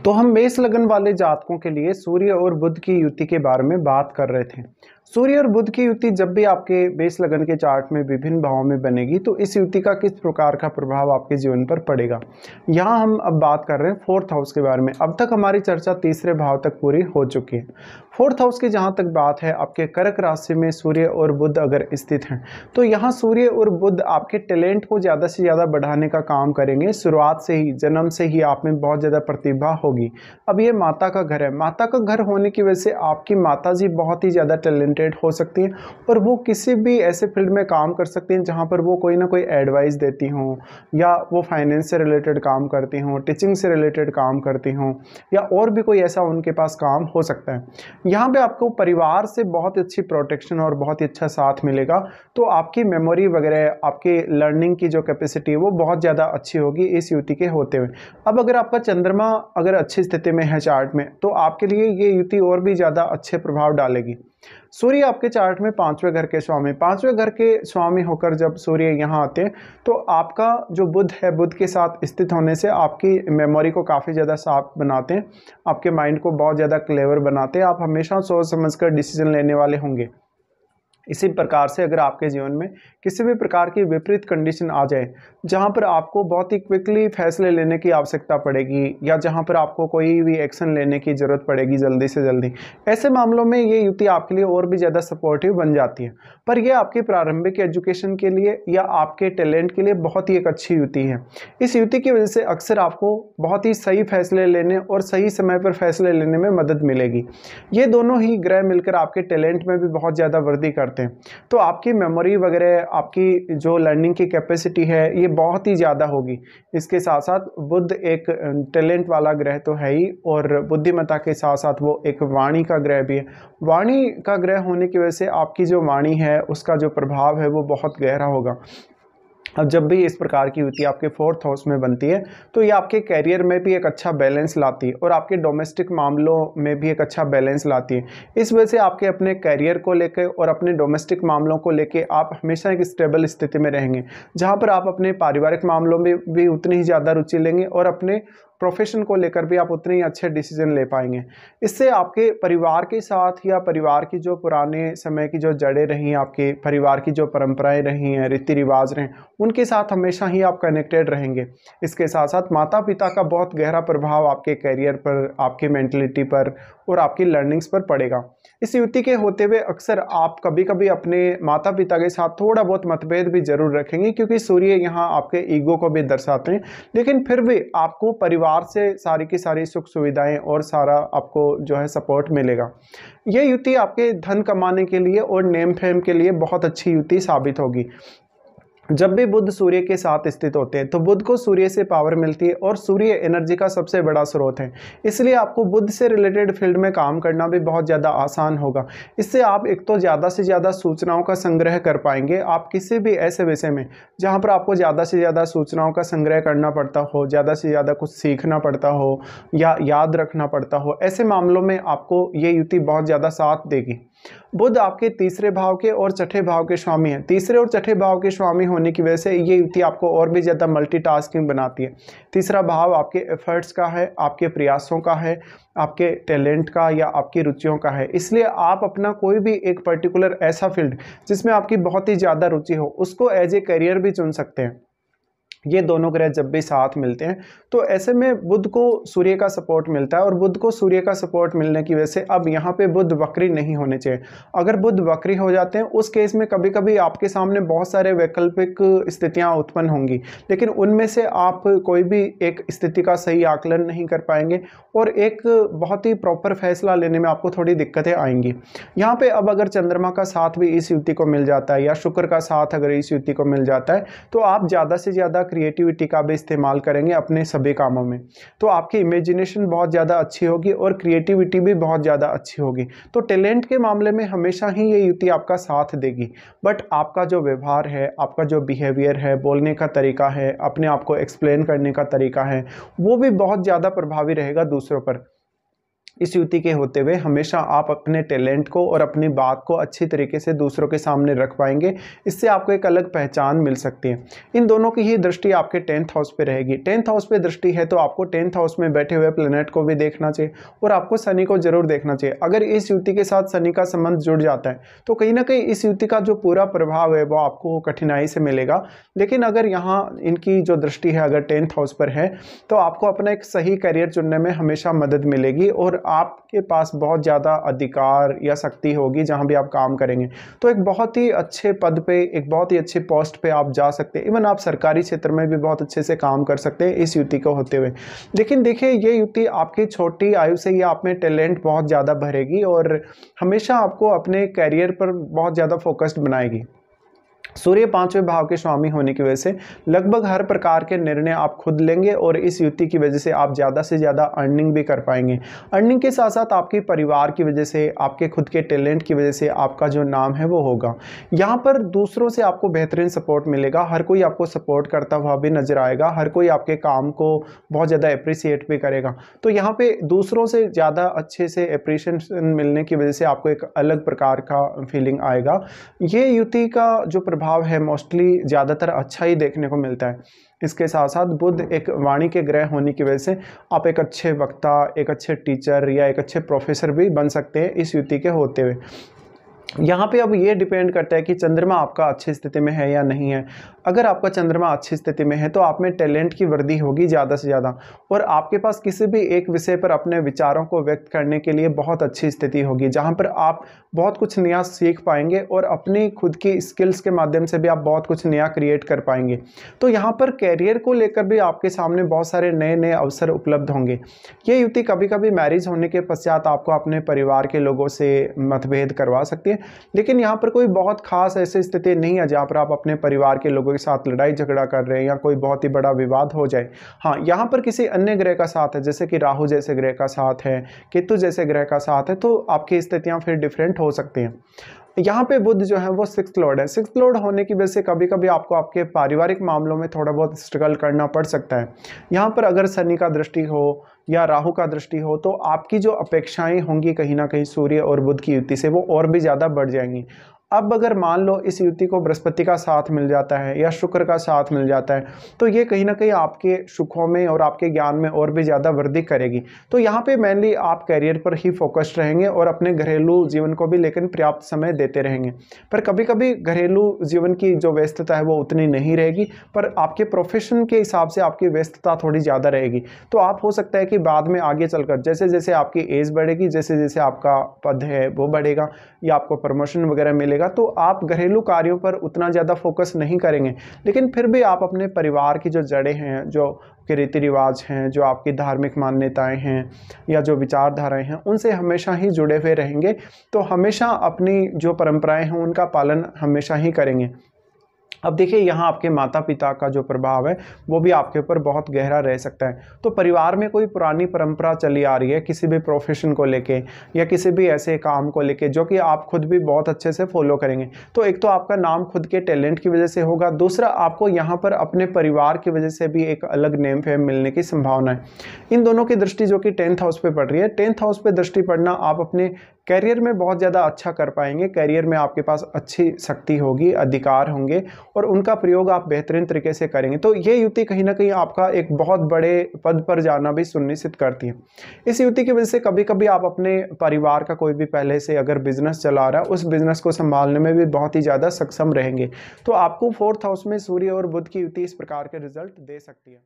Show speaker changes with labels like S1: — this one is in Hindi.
S1: तो हम मेष लगन वाले जातकों के लिए सूर्य और बुध की युति के बारे में बात कर रहे थे। सूर्य और बुध की युति जब भी आपके मेष लगन के चार्ट में विभिन्न भावों में बनेगी तो इस युति का किस प्रकार का प्रभाव आपके जीवन पर पड़ेगा। यहाँ हम अब बात कर रहे हैं फोर्थ हाउस के बारे में। अब तक हमारी चर्चा तीसरे भाव तक पूरी हो चुकी है। फोर्थ हाउस की जहाँ तक बात है, आपके कर्क राशि में सूर्य और बुध अगर स्थित हैं तो यहाँ सूर्य और बुध आपके टैलेंट को ज़्यादा से ज़्यादा बढ़ाने का काम करेंगे। शुरुआत से ही, जन्म से ही आप में बहुत ज़्यादा प्रतिभा होगी। अब ये माता का घर है, माता का घर होने की वजह से आपकी माता जी बहुत ही ज़्यादा टैलेंटेड हो सकती हैं और वो किसी भी ऐसे फील्ड में काम कर सकती हैं जहाँ पर वो कोई ना कोई एडवाइस देती हों, या वो फाइनेंस से रिलेटेड काम करती हों, टीचिंग से रिलेटेड काम करती हों, या और भी कोई ऐसा उनके पास काम हो सकता है। यहाँ पे आपको परिवार से बहुत अच्छी प्रोटेक्शन और बहुत ही अच्छा साथ मिलेगा। तो आपकी मेमोरी वगैरह, आपकी लर्निंग की जो कैपेसिटी है वो बहुत ज़्यादा अच्छी होगी इस युति के होते हुए। अब अगर आपका चंद्रमा अगर अच्छी स्थिति में है चार्ट में, तो आपके लिए ये युति और भी ज़्यादा अच्छे प्रभाव डालेगी। सूर्य आपके चार्ट में पांचवें घर के स्वामी, पांचवें घर के स्वामी होकर जब सूर्य यहाँ आते हैं तो आपका जो बुध है, बुध के साथ स्थित होने से आपकी मेमोरी को काफ़ी ज़्यादा साफ बनाते हैं, आपके माइंड को बहुत ज़्यादा क्लेवर बनाते हैं। आप हमेशा सोच समझकर डिसीजन लेने वाले होंगे। इसी प्रकार से अगर आपके जीवन में किसी भी प्रकार की विपरीत कंडीशन आ जाए जहां पर आपको बहुत ही क्विकली फैसले लेने की आवश्यकता पड़ेगी, या जहां पर आपको कोई भी एक्शन लेने की ज़रूरत पड़ेगी जल्दी से जल्दी, ऐसे मामलों में ये युति आपके लिए और भी ज़्यादा सपोर्टिव बन जाती है। पर यह आपकी प्रारंभिक एजुकेशन के लिए या आपके टैलेंट के लिए बहुत ही एक अच्छी युति है। इस युति की वजह से अक्सर आपको बहुत ही सही फैसले लेने और सही समय पर फैसले लेने में मदद मिलेगी। ये दोनों ही ग्रह मिलकर आपके टैलेंट में भी बहुत ज़्यादा वृद्धि करते हैं। तो आपकी मेमोरी वगैरह, आपकी जो लर्निंग की कैपेसिटी है ये बहुत ही ज़्यादा होगी। इसके साथ साथ बुध एक टैलेंट वाला ग्रह तो है ही, और बुद्धिमत्ता के साथ साथ वो एक वाणी का ग्रह भी है। वाणी का ग्रह होने की वजह से आपकी जो वाणी है उसका जो प्रभाव है वो बहुत गहरा होगा। अब जब भी इस प्रकार की युति आपके फोर्थ हाउस में बनती है तो ये आपके कैरियर में भी एक अच्छा बैलेंस लाती है और आपके डोमेस्टिक मामलों में भी एक अच्छा बैलेंस लाती है। इस वजह से आपके अपने कैरियर को लेकर और अपने डोमेस्टिक मामलों को लेकर आप हमेशा एक स्टेबल स्थिति में रहेंगे, जहाँ पर आप अपने पारिवारिक मामलों में भी उतनी ही ज़्यादा रुचि लेंगे और अपने प्रोफेशन को लेकर भी आप उतने ही अच्छे डिसीजन ले पाएंगे। इससे आपके परिवार के साथ या परिवार की जो पुराने समय की जो जड़ें रही, आपके परिवार की जो परंपराएं रही हैं, रीति रिवाज रहे, उनके साथ हमेशा ही आप कनेक्टेड रहेंगे। इसके साथ साथ माता पिता का बहुत गहरा प्रभाव आपके करियर पर, आपकी मेंटलिटी पर और आपकी लर्निंग्स पर पड़ेगा। इस युति के होते हुए अक्सर आप कभी कभी अपने माता पिता के साथ थोड़ा बहुत मतभेद भी जरूर रखेंगे, क्योंकि सूर्य यहाँ आपके ईगो को भी दर्शाते हैं। लेकिन फिर भी आपको परिवार से सारी की सारी सुख सुविधाएं और सारा आपको जो है सपोर्ट मिलेगा। ये युति आपके धन कमाने के लिए और नेम फेम के लिए बहुत अच्छी युति साबित होगी। जब भी बुध सूर्य के साथ स्थित होते हैं तो बुध को सूर्य से पावर मिलती है और सूर्य एनर्जी का सबसे बड़ा स्रोत है। इसलिए आपको बुध से रिलेटेड फील्ड में काम करना भी बहुत ज़्यादा आसान होगा। इससे आप एक तो ज़्यादा से ज़्यादा सूचनाओं का संग्रह कर पाएंगे। आप किसी भी ऐसे विषय में जहाँ पर आपको ज़्यादा से ज़्यादा सूचनाओं का संग्रह करना पड़ता हो, ज़्यादा से ज़्यादा कुछ सीखना पड़ता हो या याद रखना पड़ता हो, ऐसे मामलों में आपको ये युति बहुत ज़्यादा साथ देगी। बुध आपके तीसरे भाव के और छठे भाव के स्वामी हैं। तीसरे और छठे भाव के स्वामी होने की वजह से ये युति आपको और भी ज़्यादा मल्टीटास्किंग बनाती है। तीसरा भाव आपके एफर्ट्स का है, आपके प्रयासों का है, आपके टैलेंट का या आपकी रुचियों का है। इसलिए आप अपना कोई भी एक पर्टिकुलर ऐसा फील्ड जिसमें आपकी बहुत ही ज़्यादा रुचि हो उसको एज ए करियर भी चुन सकते हैं। ये दोनों ग्रह जब भी साथ मिलते हैं तो ऐसे में बुध को सूर्य का सपोर्ट मिलता है, और बुध को सूर्य का सपोर्ट मिलने की वजह से अब यहाँ पे बुध वक्री नहीं होने चाहिए। अगर बुध वक्री हो जाते हैं उस केस में कभी कभी आपके सामने बहुत सारे वैकल्पिक स्थितियाँ उत्पन्न होंगी, लेकिन उनमें से आप कोई भी एक स्थिति का सही आकलन नहीं कर पाएंगे और एक बहुत ही प्रॉपर फैसला लेने में आपको थोड़ी दिक्कतें आएंगी। यहाँ पे अब अगर चंद्रमा का साथ भी इस युति को मिल जाता है या शुक्र का साथ अगर इस युति को मिल जाता है तो आप ज़्यादा से ज़्यादा क्रिएटिविटी का भी इस्तेमाल करेंगे अपने सभी कामों में। तो आपकी इमेजिनेशन बहुत ज़्यादा अच्छी होगी और क्रिएटिविटी भी बहुत ज़्यादा अच्छी होगी। तो टैलेंट के मामले में हमेशा ही ये युति आपका साथ देगी। बट आपका जो व्यवहार है, आपका जो बिहेवियर है, बोलने का तरीका है, अपने आप को एक्सप्लेन करने का तरीका है, वो भी बहुत ज़्यादा प्रभावी रहेगा दूसरों पर। इस युति के होते हुए हमेशा आप अपने टैलेंट को और अपनी बात को अच्छी तरीके से दूसरों के सामने रख पाएंगे। इससे आपको एक अलग पहचान मिल सकती है। इन दोनों की ही दृष्टि आपके 10th हाउस पे रहेगी। 10th हाउस पे दृष्टि है तो आपको 10th हाउस में बैठे हुए प्लैनेट को भी देखना चाहिए और आपको शनि को जरूर देखना चाहिए। अगर इस युति के साथ शनि का संबंध जुड़ जाता है तो कहीं ना कहीं इस युति का जो पूरा प्रभाव है वो आपको कठिनाई से मिलेगा। लेकिन अगर यहाँ इनकी जो दृष्टि है अगर 10th हाउस पर है तो आपको अपना एक सही करियर चुनने में हमेशा मदद मिलेगी और आपके पास बहुत ज़्यादा अधिकार या शक्ति होगी जहां भी आप काम करेंगे। तो एक बहुत ही अच्छे पद पे, एक बहुत ही अच्छे पोस्ट पे आप जा सकते हैं। इवन आप सरकारी क्षेत्र में भी बहुत अच्छे से काम कर सकते हैं इस युति को होते हुए। लेकिन देखिए, ये युति आपकी छोटी आयु से ही आप में टैलेंट बहुत ज़्यादा भरेगी और हमेशा आपको अपने कैरियर पर बहुत ज़्यादा फोकस्ड बनाएगी। सूर्य 5वें भाव के स्वामी होने की वजह से लगभग हर प्रकार के निर्णय आप खुद लेंगे और इस युति की वजह से आप ज़्यादा से ज़्यादा अर्निंग भी कर पाएंगे। अर्निंग के साथ साथ आपके परिवार की वजह से, आपके खुद के टैलेंट की वजह से आपका जो नाम है वो होगा। यहाँ पर दूसरों से आपको बेहतरीन सपोर्ट मिलेगा। हर कोई आपको सपोर्ट करता हुआ भी नजर आएगा। हर कोई आपके काम को बहुत ज़्यादा अप्रिसिएट भी करेगा। तो यहाँ पे दूसरों से ज़्यादा अच्छे से अप्रिसिएशन मिलने की वजह से आपको एक अलग प्रकार का फीलिंग आएगा। ये युति का जो प्रभाव है मोस्टली ज़्यादातर अच्छा ही देखने को मिलता है। इसके साथ साथ बुध एक वाणी के ग्रह होने की वजह से आप एक अच्छे वक्ता, एक अच्छे टीचर या एक अच्छे प्रोफेसर भी बन सकते हैं इस युति के होते हुए। यहाँ पे अब ये डिपेंड करता है कि चंद्रमा आपका अच्छी स्थिति में है या नहीं है। अगर आपका चंद्रमा अच्छी स्थिति में है तो आप में टैलेंट की वृद्धि होगी ज़्यादा से ज़्यादा और आपके पास किसी भी एक विषय पर अपने विचारों को व्यक्त करने के लिए बहुत अच्छी स्थिति होगी, जहाँ पर आप बहुत कुछ नया सीख पाएंगे और अपनी खुद की स्किल्स के माध्यम से भी आप बहुत कुछ नया क्रिएट कर पाएंगे। तो यहाँ पर कैरियर को लेकर भी आपके सामने बहुत सारे नए नए अवसर उपलब्ध होंगे। ये युति कभी कभी मैरिज होने के पश्चात आपको अपने परिवार के लोगों से मतभेद करवा सकती है, लेकिन यहाँ पर कोई बहुत खास ऐसी स्थिति नहीं है जहाँ पर आप अपने परिवार के लोगों के साथ लड़ाई झगड़ा कर रहे हैं या कोई बहुत ही बड़ा विवाद हो जाए। हाँ, यहाँ पर किसी अन्य ग्रह का साथ है, जैसे कि राहु जैसे ग्रह का साथ है, केतु जैसे ग्रह का साथ है, तो आपकी स्थितियाँ फिर डिफरेंट हो सकती हैं। यहाँ पे बुध जो है वो 6th लॉर्ड है। 6th लॉर्ड होने की वजह से कभी कभी आपको आपके पारिवारिक मामलों में थोड़ा बहुत स्ट्रगल करना पड़ सकता है। यहाँ पर अगर शनि का दृष्टि हो या राहु का दृष्टि हो तो आपकी जो अपेक्षाएं होंगी कहीं ना कहीं सूर्य और बुध की युति से वो और भी ज़्यादा बढ़ जाएंगी। अब अगर मान लो इस युति को बृहस्पति का साथ मिल जाता है या शुक्र का साथ मिल जाता है तो ये कहीं ना कहीं आपके सुखों में और आपके ज्ञान में और भी ज़्यादा वृद्धि करेगी। तो यहाँ पे मेनली आप कैरियर पर ही फोकस्ड रहेंगे और अपने घरेलू जीवन को भी लेकिन पर्याप्त समय देते रहेंगे। पर कभी कभी घरेलू जीवन की जो व्यस्तता है वो उतनी नहीं रहेगी, पर आपके प्रोफेशन के हिसाब से आपकी व्यस्तता थोड़ी ज़्यादा रहेगी। तो आप हो सकता है कि बाद में आगे चलकर जैसे जैसे आपकी एज बढ़ेगी, जैसे जैसे आपका पद है वो बढ़ेगा या आपको प्रमोशन वगैरह मिलेगा तो आप घरेलू कार्यों पर उतना ज़्यादा फोकस नहीं करेंगे। लेकिन फिर भी आप अपने परिवार की जो जड़ें हैं, जो के रीति रिवाज हैं, जो आपकी धार्मिक मान्यताएं हैं या जो विचारधाराएं हैं, उनसे हमेशा ही जुड़े हुए रहेंगे। तो हमेशा अपनी जो परंपराएं हैं उनका पालन हमेशा ही करेंगे। अब देखिए, यहाँ आपके माता पिता का जो प्रभाव है वो भी आपके ऊपर बहुत गहरा रह सकता है। तो परिवार में कोई पुरानी परंपरा चली आ रही है किसी भी प्रोफेशन को लेके या किसी भी ऐसे काम को लेके जो कि आप खुद भी बहुत अच्छे से फॉलो करेंगे, तो एक तो आपका नाम खुद के टैलेंट की वजह से होगा, दूसरा आपको यहाँ पर अपने परिवार की वजह से भी एक अलग नेम फेम मिलने की संभावना है। इन दोनों की दृष्टि जो कि 10th हाउस पे पड़ रही है, 10th हाउस पे दृष्टि पड़ना आप अपने कैरियर में बहुत ज़्यादा अच्छा कर पाएंगे। कैरियर में आपके पास अच्छी शक्ति होगी, अधिकार होंगे और उनका प्रयोग आप बेहतरीन तरीके से करेंगे। तो ये युति कहीं ना कहीं आपका एक बहुत बड़े पद पर जाना भी सुनिश्चित करती है। इस युति की वजह से कभी कभी आप अपने परिवार का कोई भी पहले से अगर बिजनेस चला रहा है उस बिजनेस को संभालने में भी बहुत ही ज़्यादा सक्षम रहेंगे। तो आपको 4th हाउस में सूर्य और बुध की युति इस प्रकार के रिजल्ट दे सकती है।